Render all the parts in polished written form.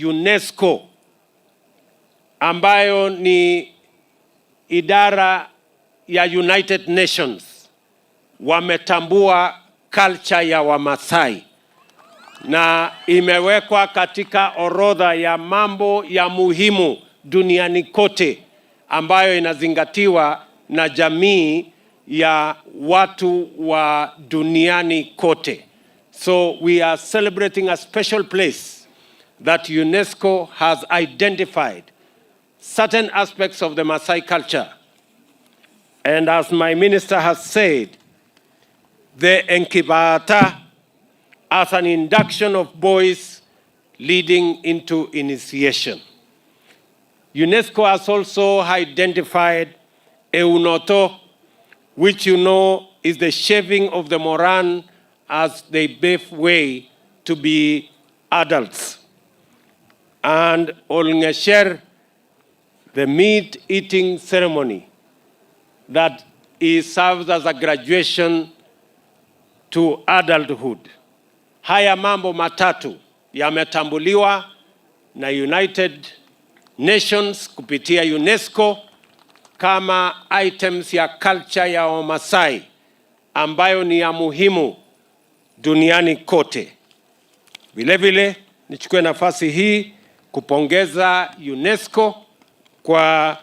UNESCO ambayo ni idara ya United Nations wametambua culture ya Wamasai na imewekwa katika orodha ya mambo ya muhimu duniani kote ambayo inazingatiwa na jamii ya watu wa duniani kote. So we are celebrating a special place that UNESCO has identified certain aspects of the Maasai culture. And as my minister has said, the Enkibata as an induction of boys leading into initiation. UNESCO has also identified Eunoto, which you know is the shaving of the Moran as they pave way to be adults. And Olngesher, the meat-eating ceremony that serves as a graduation to adulthood. Haya mambo matatu yametambuliwa na United Nations kupitia UNESCO kama items ya culture ya Wamasai ambayo ni ya muhimu duniani kote. Vile vile nichukue nafasi hii kupongeza UNESCO kwa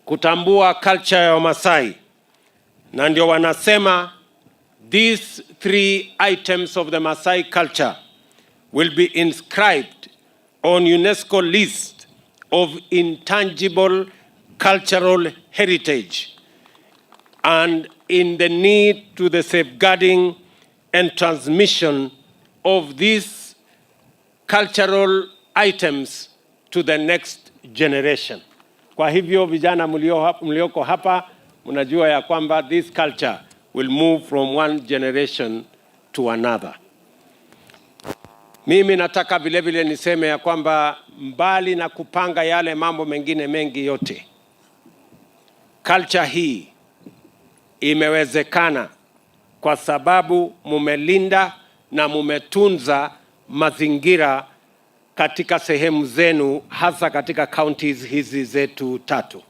kutambua culture ya Wamasai, na ndio wanasema these 3 items of the Maasai culture will be inscribed on UNESCO list of intangible cultural heritage and in the need to the safeguarding and transmission of these cultural items to the next generation. Kwa hivyo vijana mlioko hapa mnajua ya kwamba this culture will move from one generation to another. Mimi nataka vile vile niseme ya kwamba mbali na kupanga yale mambo mengine mengi yote, culture hii imewezekana kwa sababu mumelinda na mumetunza mazingira katika sehemu zenu, hasa katika counties hizi zetu 3.